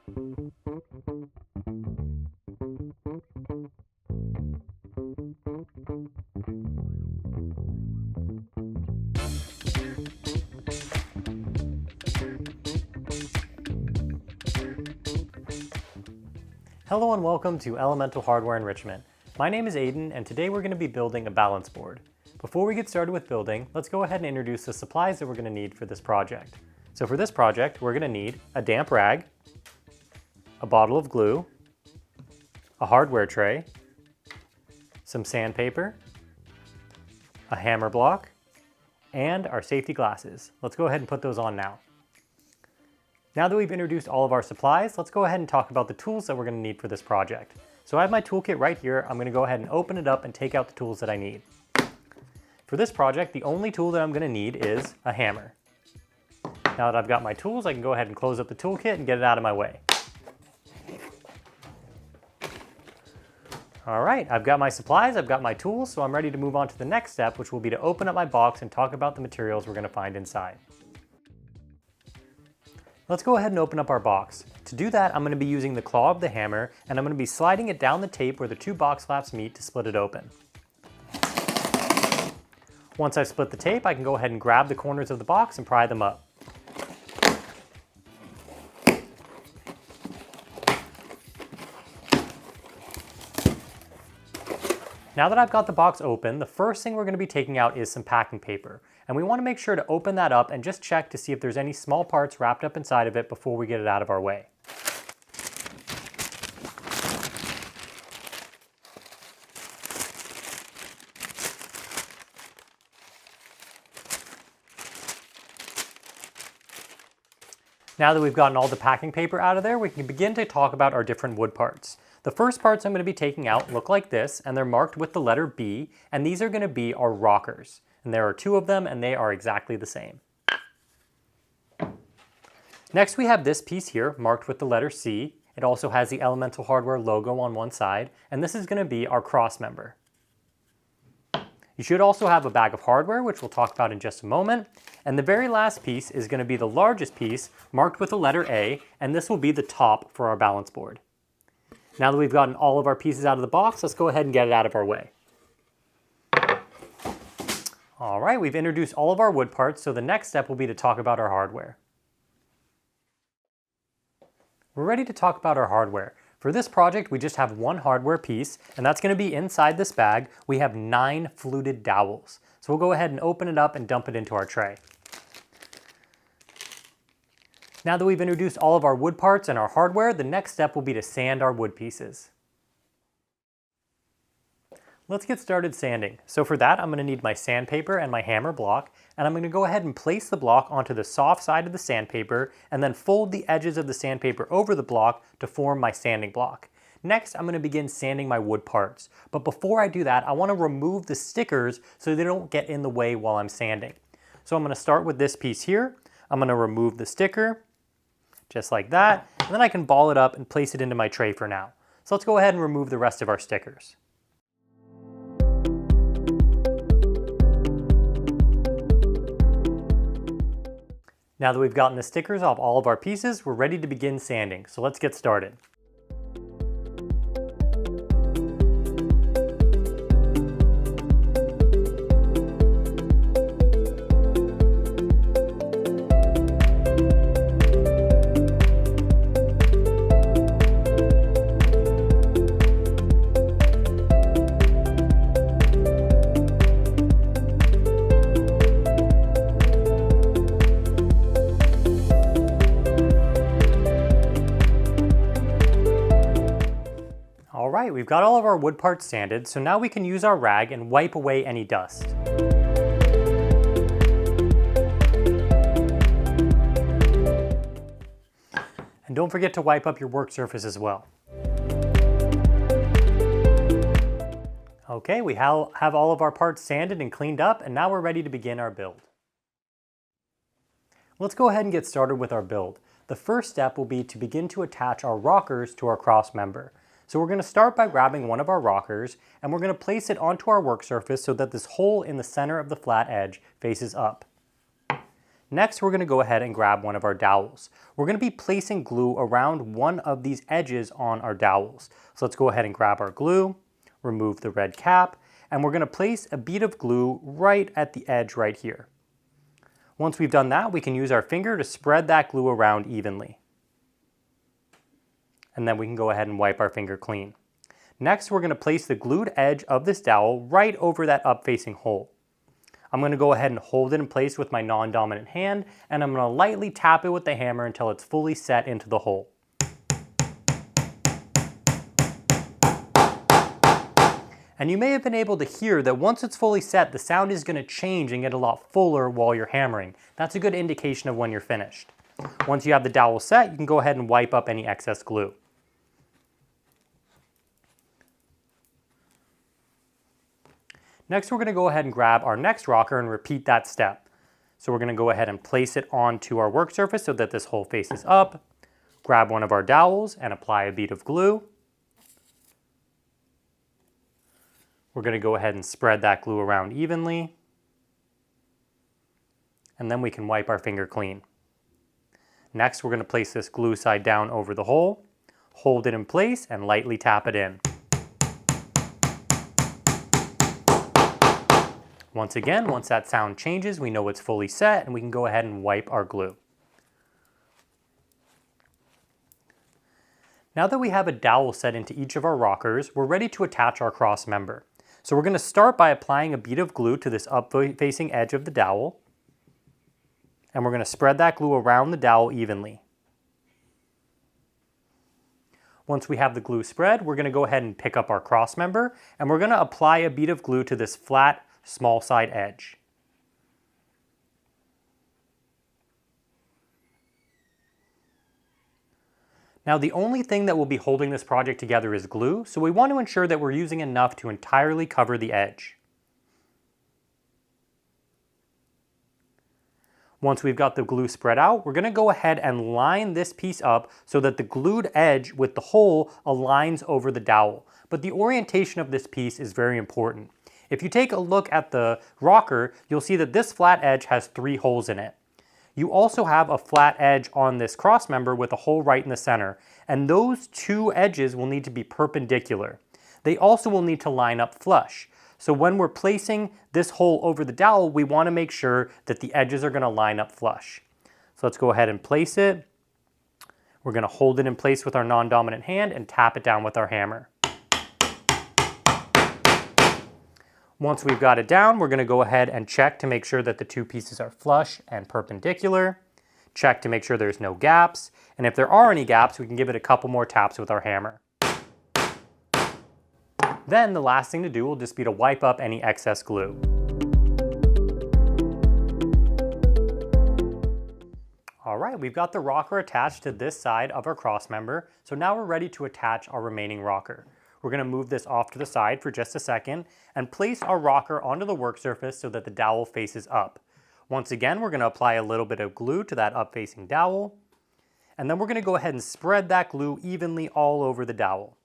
Hello and welcome to Elemental Hardware Enrichment. My name is Aiden and today we're going to be building a balance board. Before we get started with building, let's go ahead and introduce the supplies that we're going to need for this project. So for this project, we're going to need a damp rag, a bottle of glue, a hardware tray, some sandpaper, a hammer block, and our safety glasses. Let's go ahead and put those on now. Now that we've introduced all of our supplies, let's go ahead and talk about the tools that we're going to need for this project. So I have my toolkit right here. I'm going to go ahead and open it up and take out the tools that I need. For this project, the only tool that I'm going to need is a hammer. Now that I've got my tools, I can go ahead and close up the toolkit and get it out of my way. All right, I've got my supplies, I've got my tools, so I'm ready to move on to the next step, which will be to open up my box and talk about the materials we're going to find inside. Let's go ahead and open up our box. To do that, I'm going to be using the claw of the hammer, and I'm going to be sliding it down the tape where the two box flaps meet to split it open. Once I've split the tape, I can go ahead and grab the corners of the box and pry them up. Now that I've got the box open, the first thing we're going to be taking out is some packing paper. And we want to make sure to open that up and just check to see if there's any small parts wrapped up inside of it before we get it out of our way. Now that we've gotten all the packing paper out of there, we can begin to talk about our different wood parts. The first parts I'm going to be taking out look like this, and they're marked with the letter B, and these are going to be our rockers. And there are two of them, and they are exactly the same. Next, we have this piece here marked with the letter C. It also has the Elemental Hardware logo on one side, and this is going to be our Crossmember. You should also have a bag of hardware, which we'll talk about in just a moment. And the very last piece is going to be the largest piece, marked with the letter A, and this will be the top for our balance board. Now that we've gotten all of our pieces out of the box, let's go ahead and get it out of our way. All right, we've introduced all of our wood parts, so the next step will be to talk about our hardware. We're ready to talk about our hardware. For this project, we just have one hardware piece, and that's going to be inside this bag. We have 9 fluted dowels. So we'll go ahead and open it up and dump it into our tray. Now that we've introduced all of our wood parts and our hardware, the next step will be to sand our wood pieces. Let's get started sanding. So for that, I'm going to need my sandpaper and my hammer block, and I'm going to go ahead and place the block onto the soft side of the sandpaper and then fold the edges of the sandpaper over the block to form my sanding block. Next, I'm going to begin sanding my wood parts. But before I do that, I want to remove the stickers so they don't get in the way while I'm sanding. So I'm going to start with this piece here. I'm going to remove the sticker, just like that, and then I can ball it up and place it into my tray for now. So let's go ahead and remove the rest of our stickers. Now that we've gotten the stickers off all of our pieces, we're ready to begin sanding. So let's get started. Alright, we've got all of our wood parts sanded, so now we can use our rag and wipe away any dust. And don't forget to wipe up your work surface as well. Okay, we have all of our parts sanded and cleaned up, and now we're ready to begin our build. Let's go ahead and get started with our build. The first step will be to begin to attach our rockers to our Crossmember. So we're going to start by grabbing one of our rockers, and we're going to place it onto our work surface so that this hole in the center of the flat edge faces up. Next, we're going to go ahead and grab one of our dowels. We're going to be placing glue around one of these edges on our dowels. So let's go ahead and grab our glue, remove the red cap, and we're going to place a bead of glue right at the edge right here. Once we've done that, we can use our finger to spread that glue around evenly. And then we can go ahead and wipe our finger clean. Next, we're going to place the glued edge of this dowel right over that up-facing hole. I'm going to go ahead and hold it in place with my non-dominant hand, and I'm going to lightly tap it with the hammer until it's fully set into the hole. And you may have been able to hear that once it's fully set, the sound is going to change and get a lot fuller while you're hammering. That's a good indication of when you're finished. Once you have the dowel set, you can go ahead and wipe up any excess glue. Next, we're going to go ahead and grab our next rocker and repeat that step. So we're going to go ahead and place it onto our work surface so that this hole faces up. Grab one of our dowels and apply a bead of glue. We're going to go ahead and spread that glue around evenly. And then we can wipe our finger clean. Next, we're going to place this glue side down over the hole, hold it in place, and lightly tap it in. Once again, once that sound changes, we know it's fully set and we can go ahead and wipe our glue. Now that we have a dowel set into each of our rockers, we're ready to attach our cross member. So we're going to start by applying a bead of glue to this up-facing edge of the dowel. And we're going to spread that glue around the dowel evenly. Once we have the glue spread, we're going to go ahead and pick up our cross member, and we're going to apply a bead of glue to this flat, small side edge. Now the only thing that will be holding this project together is glue, so we want to ensure that we're using enough to entirely cover the edge. Once we've got the glue spread out, we're going to go ahead and line this piece up so that the glued edge with the hole aligns over the dowel. But the orientation of this piece is very important. If you take a look at the rocker, you'll see that this flat edge has 3 holes in it. You also have a flat edge on this cross member with a hole right in the center, and those 2 edges will need to be perpendicular. They also will need to line up flush. So when we're placing this hole over the dowel, we want to make sure that the edges are going to line up flush. So let's go ahead and place it. We're going to hold it in place with our non-dominant hand and tap it down with our hammer. Once we've got it down, we're going to go ahead and check to make sure that the 2 pieces are flush and perpendicular. Check to make sure there's no gaps. And if there are any gaps, we can give it a couple more taps with our hammer. Then the last thing to do will just be to wipe up any excess glue. All right, we've got the rocker attached to this side of our cross member, so now we're ready to attach our remaining rocker. We're going to move this off to the side for just a second and place our rocker onto the work surface so that the dowel faces up. Once again, we're going to apply a little bit of glue to that up-facing dowel, and then we're going to go ahead and spread that glue evenly all over the dowel.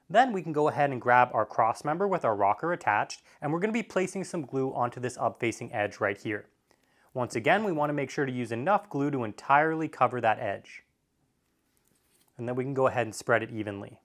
Then we can go ahead and grab our cross member with our rocker attached, and we're going to be placing some glue onto this up-facing edge right here. Once again, we want to make sure to use enough glue to entirely cover that edge. And then we can go ahead and spread it evenly.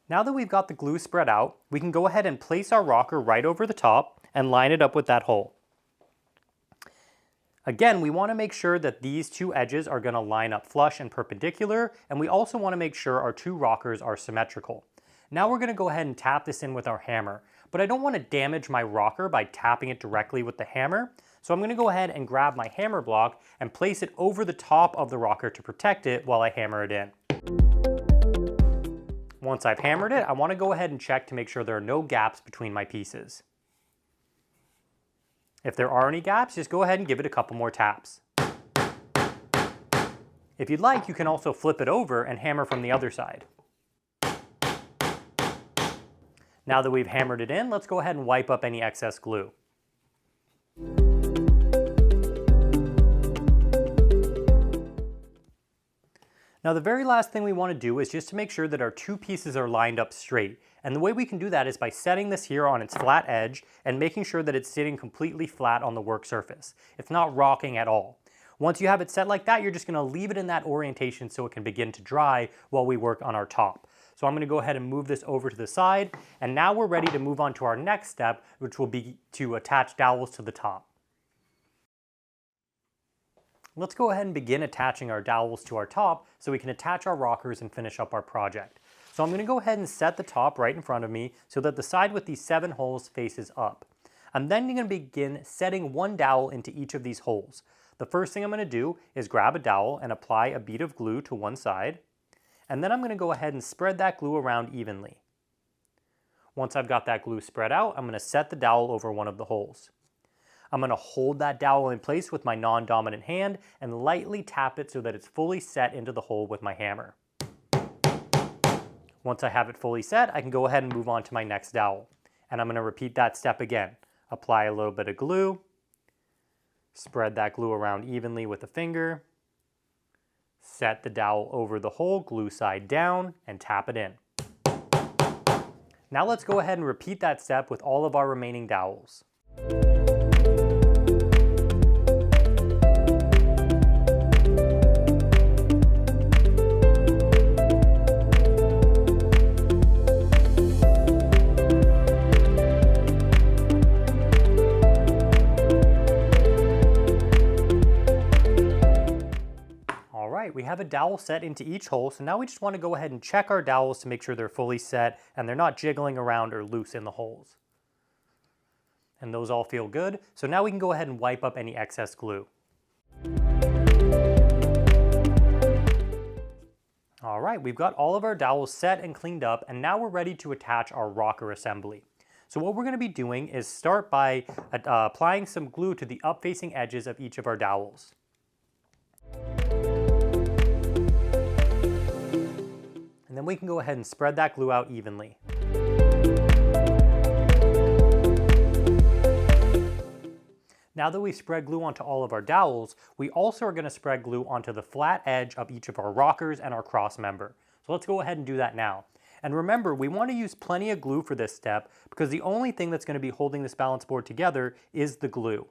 Now that we've got the glue spread out, we can go ahead and place our rocker right over the top and line it up with that hole. Again, we want to make sure that these 2 edges are going to line up flush and perpendicular, and we also want to make sure our 2 rockers are symmetrical. Now we're going to go ahead and tap this in with our hammer, but I don't want to damage my rocker by tapping it directly with the hammer, so I'm going to go ahead and grab my hammer block and place it over the top of the rocker to protect it while I hammer it in. Once I've hammered it, I want to go ahead and check to make sure there are no gaps between my pieces. If there are any gaps, just go ahead and give it a couple more taps. If you'd like, you can also flip it over and hammer from the other side. Now that we've hammered it in, let's go ahead and wipe up any excess glue. Now the very last thing we want to do is just to make sure that our two pieces are lined up straight. And the way we can do that is by setting this here on its flat edge and making sure that it's sitting completely flat on the work surface. It's not rocking at all. Once you have it set like that, you're just going to leave it in that orientation so it can begin to dry while we work on our top. So I'm going to go ahead and move this over to the side, and now we're ready to move on to our next step, which will be to attach dowels to the top. Let's go ahead and begin attaching our dowels to our top so we can attach our rockers and finish up our project. So I'm going to go ahead and set the top right in front of me so that the side with these 7 holes faces up. I'm then going to begin setting one dowel into each of these holes. The first thing I'm going to do is grab a dowel and apply a bead of glue to one side, and then I'm going to go ahead and spread that glue around evenly. Once I've got that glue spread out, I'm going to set the dowel over one of the holes. I'm going to hold that dowel in place with my non-dominant hand and lightly tap it so that it's fully set into the hole with my hammer. Once I have it fully set, I can go ahead and move on to my next dowel. And I'm going to repeat that step again. Apply a little bit of glue, spread that glue around evenly with a finger, set the dowel over the hole, glue side down, and tap it in. Now let's go ahead and repeat that step with all of our remaining dowels. We have a dowel set into each hole, so now we just want to go ahead and check our dowels to make sure they're fully set and they're not jiggling around or loose in the holes. And those all feel good, so now we can go ahead and wipe up any excess glue. All right, we've got all of our dowels set and cleaned up, and now we're ready to attach our rocker assembly. So what we're going to be doing is start by applying some glue to the up-facing edges of each of our dowels. And then we can go ahead and spread that glue out evenly. Now that we've spread glue onto all of our dowels, we also are going to spread glue onto the flat edge of each of our rockers and our cross member. So let's go ahead and do that now. And remember, we want to use plenty of glue for this step because the only thing that's going to be holding this balance board together is the glue.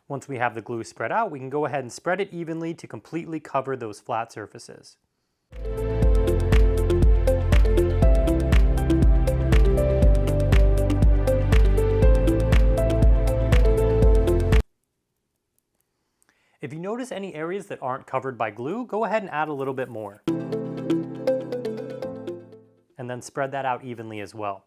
Once we have the glue spread out, we can go ahead and spread it evenly to completely cover those flat surfaces. If you notice any areas that aren't covered by glue, go ahead and add a little bit more. And then spread that out evenly as well.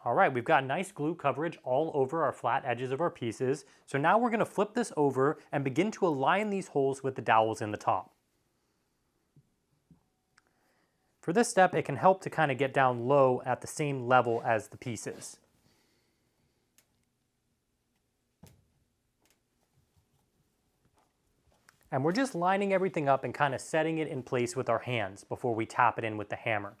All right, we've got nice glue coverage all over our flat edges of our pieces. So now we're going to flip this over and begin to align these holes with the dowels in the top. For this step, it can help to kind of get down low at the same level as the pieces. And we're just lining everything up and kind of setting it in place with our hands before we tap it in with the hammer.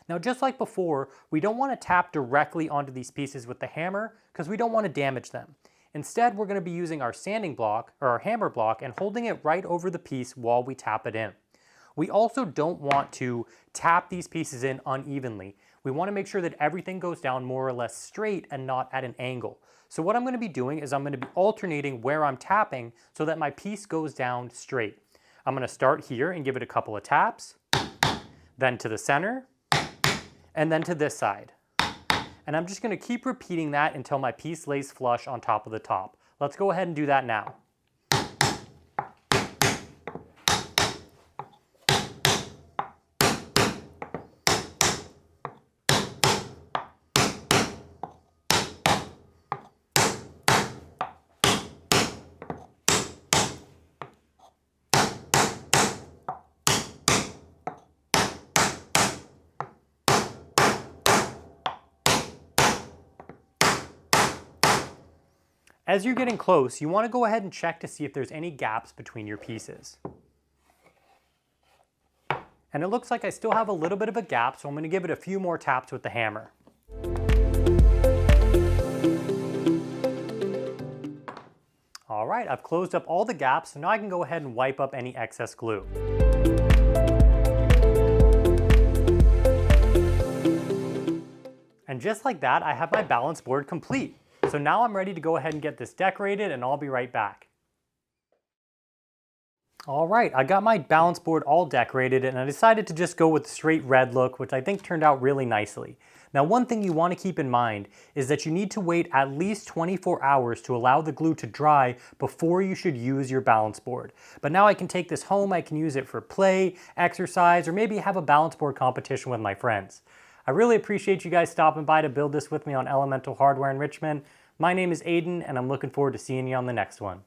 Now, just like before, we don't want to tap directly onto these pieces with the hammer because we don't want to damage them. Instead, we're going to be using our sanding block or our hammer block and holding it right over the piece while we tap it in. We also don't want to tap these pieces in unevenly. We want to make sure that everything goes down more or less straight and not at an angle. So what I'm going to be doing is I'm going to be alternating where I'm tapping so that my piece goes down straight. I'm going to start here and give it a couple of taps, then to the center, and then to this side. And I'm just going to keep repeating that until my piece lays flush on top of the top. Let's go ahead and do that now. As you're getting close, you want to go ahead and check to see if there's any gaps between your pieces. And it looks like I still have a little bit of a gap, so I'm going to give it a few more taps with the hammer. right, I've closed up all the gaps, so now I can go ahead and wipe up any excess glue. And just like that, I have my balance board complete. So now I'm ready to go ahead and get this decorated, and I'll be right back. All right, I got my balance board all decorated, and I decided to just go with the straight red look, which I think turned out really nicely. Now, one thing you want to keep in mind is that you need to wait at least 24 hours to allow the glue to dry before you should use your balance board. But now I can take this home, I can use it for play, exercise, or maybe have a balance board competition with my friends. I really appreciate you guys stopping by to build this with me on Elemental Hardware Enrichment. My name is Aiden, and I'm looking forward to seeing you on the next one.